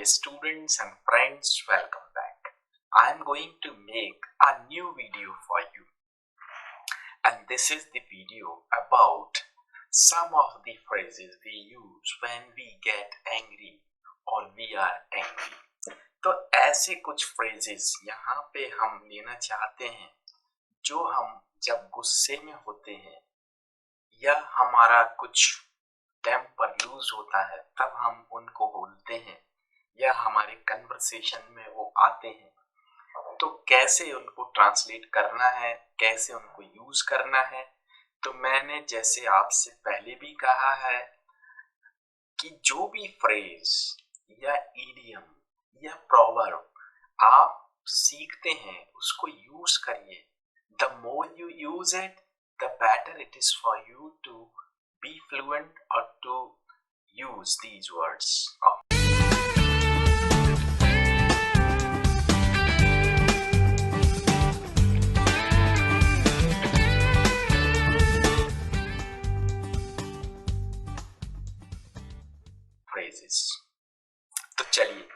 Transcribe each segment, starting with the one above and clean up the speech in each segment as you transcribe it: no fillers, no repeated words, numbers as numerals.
Hi students and friends, welcome back. I'm going to make a new video for you, and this is the video about some of the phrases we use when we get angry or we are angry. तो ऐसे कुछ phrases यहाँ पे हम लेना चाहते हैं जो हम जब गुस्से में होते हैं या हमारा कुछ टेम्पर लूज होता है तब हम उनको बोलते हैं या हमारे कन्वर्सेशन में वो आते हैं। तो कैसे उनको ट्रांसलेट करना है, कैसे उनको यूज करना है, तो मैंने जैसे आपसे पहले भी कहा है कि जो भी फ्रेज या इडियम या प्रोवर्ब आप सीखते हैं उसको यूज करिए। The more you use it the better it is for you to be fluent or to use these words. Phrases. तो चलिए,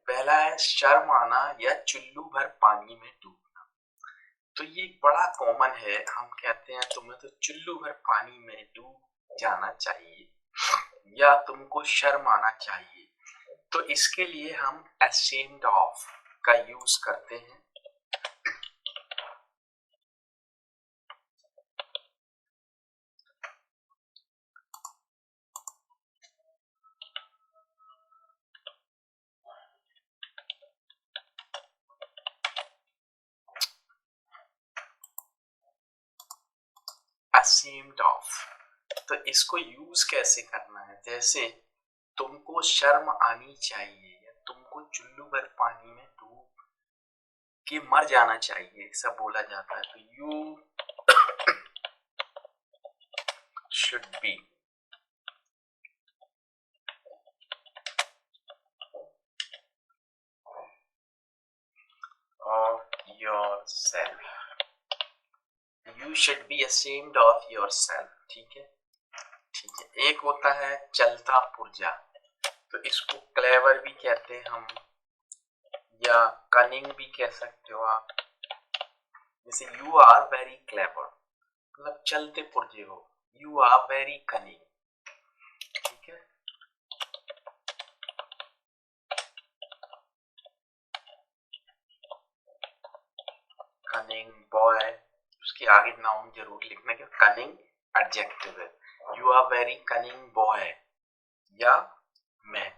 पहला है शर्म आना या चुल्लू भर पानी में डूबना। तो ये बड़ा कॉमन है, हम कहते हैं तुम्हें तो चुल्लू भर पानी में डूब जाना चाहिए या तुमको शर्म आना चाहिए। तो इसके लिए हम ashamed of का यूज करते हैं। ashamed of, तो इसको यूज कैसे करना है, जैसे तुमको शर्म आनी चाहिए या तुमको चुल्लू भर पानी में डूब के मर जाना चाहिए, ऐसा बोला जाता है। तो you should be of yourself, you should be ashamed of yourself। ठीक है, ठीक है। एक होता है चलता पुर्जा, तो इसको क्लेवर भी कहते हैं हम या कनिंग भी कह सकते हो आप। जैसे यू आर वेरी क्लेवर, मतलब चलते पुर्जे हो, यू आर वेरी कनिंग। ठीक है, कनिंग बॉय, उसके आगे नाउन जरूर लिखना कि कनिंग एडजेक्टिव है। You are very cunning boy या मैं।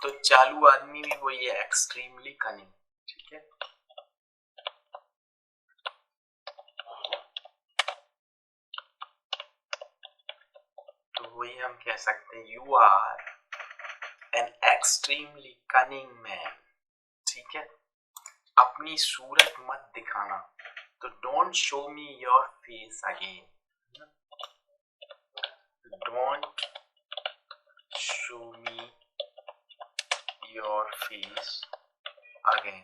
तो चालू आदमी भी वही है, एक्सट्रीमली कनिंग। ठीक है, तो वही हम कह सकते हैं you are an extremely cunning man. ठीक है, अपनी सूरत मत दिखाना, तो don't show me your face again, don't show me your face again.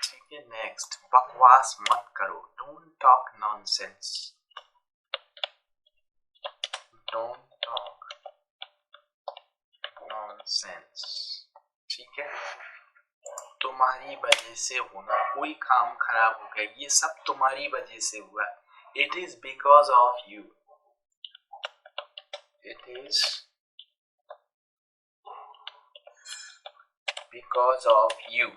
ठीक है, नेक्स्ट, बकवास मत करो, don't talk nonsense, don't talk nonsense. ठीक है, तुम्हारी वजह से होना, कोई काम खराब हो गया, ये सब तुम्हारी वजह से हुआ, it is because of you, it is because of you.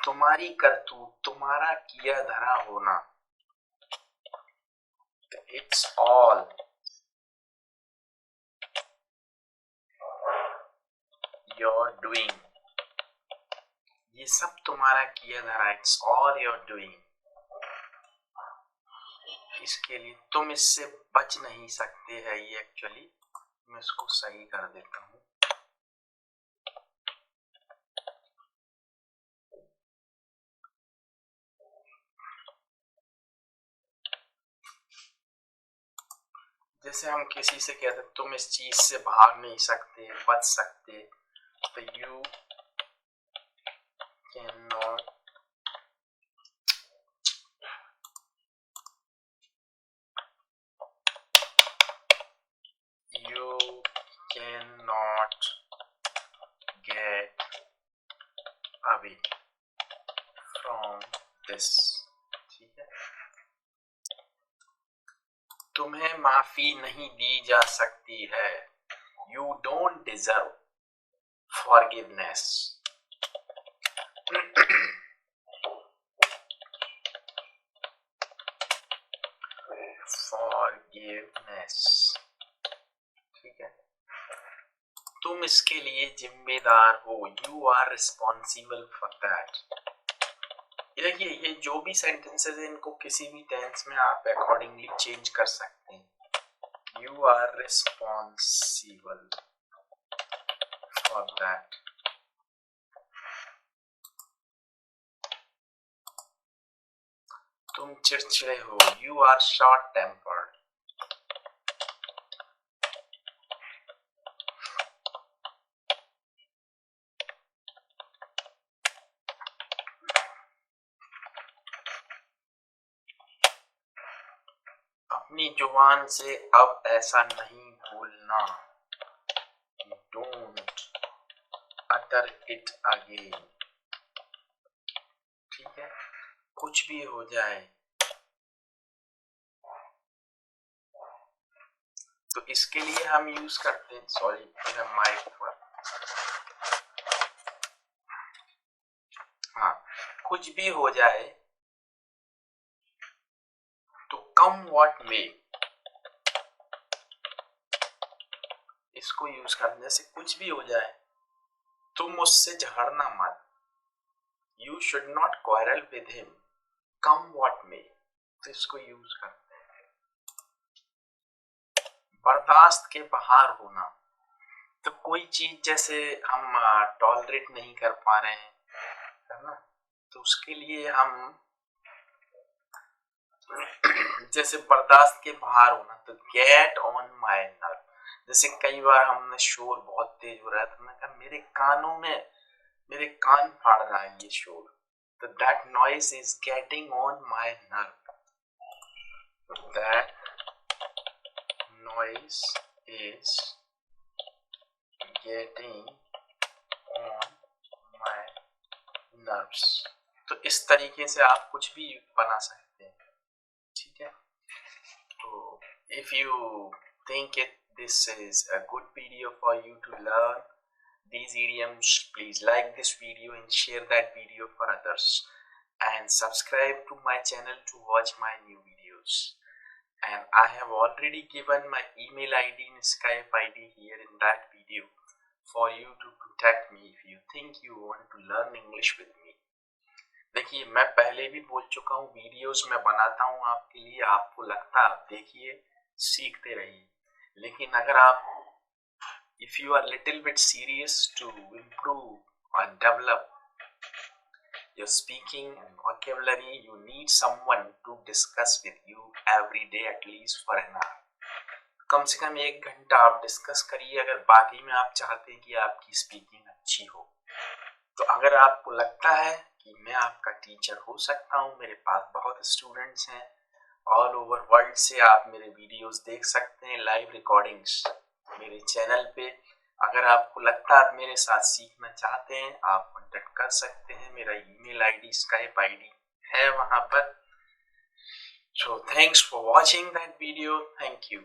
तुम्हारी करतूत, तुम्हारा किया धरा होना, इट्स ऑल योर डूइंग, ये सब तुम्हारा किया धरा, इट्स ऑल योर डूइंग। इसके लिए तुम इससे बच नहीं सकते हैं, ये एक्चुअली मैं इसको सही कर देता हूं। जैसे हम किसी से कहते तुम इस चीज से भाग नहीं सकते, बच सकते, तो you can not away from this. ठीक है, तुम्हें माफी नहीं दी जा सकती है. You don't deserve forgiveness. Forgiveness. ठीक है, तुम इसके लिए जिम्मेदार हो. You are responsible for that. देखिए, ये जो भी सेंटेंसेस है इनको किसी भी टेंस में आप अकॉर्डिंगली चेंज कर सकते हैं. You are responsible for that. तुम चिड़चिड़े हो. You are short tempered. अपनी जुबान से अब ऐसा नहीं बोलना. Don't utter it again. ठीक है, कुछ भी हो जाए तो इसके लिए हम यूज करते हैं. सॉरी, मेरा माइक थोड़ा. हाँ, कुछ भी हो जाए तो कम व्हाट मे, इसको यूज करते हैं. जैसे कुछ भी हो जाए, तुम मुझसे झगड़ना मत. You should not quarrel with him. Come what may. तो इसको यूज करते हैं. बर्दाश्त के बाहर होना, तो कोई चीज जैसे हम टॉलरेट नहीं कर पा रहे हैं, है ना, तो उसके लिए हम जैसे बर्दाश्त के बाहर होना, तो गेट ऑन माई नर्व. जैसे कई बार हमने शोर बहुत तेज हो रहा है, तो मैंने कहा मेरे कान फाड़ रहा है ये शोर. तो that noise is getting on my nerve. That noise is getting on my nerves. तो इस तरीके से आप कुछ भी बना सकते हैं. ठीक है, तो if you think this is a good video for you to learn these idioms, please like this video and share that video for others, and subscribe to my channel to watch my new videos. And I have already given my email ID and Skype ID here in that video for you to contact me if you think you want to learn English with me. देखिए, मैं पहले भी बोल चुका हूँ, videos मैं बनाता हूँ आपके लिए. आपको लगता है आप देखिए, सीखते रहिए. लेकिन अगर आप if you are little bit serious to improve and develop your speaking and vocabulary, you need someone to discuss with you every day at least for an hour. कम से कम 1 घंटा आप डिस्कस करिए, अगर बाकी में आप चाहते हैं कि आपकी स्पीकिंग अच्छी हो. तो अगर आपको लगता है कि मैं आपका टीचर हो सकता हूँ, मेरे पास बहुत स्टूडेंट्स हैं ऑल ओवर वर्ल्ड से. आप मेरे वीडियोस देख सकते हैं, लाइव रिकॉर्डिंग्स मेरे चैनल पे. अगर आपको लगता है आप मेरे साथ सीखना चाहते हैं, आप कांटेक्ट कर सकते हैं. मेरा ईमेल आईडी, स्काइप आईडी है वहां पर. So thanks for watching that video. Thank you.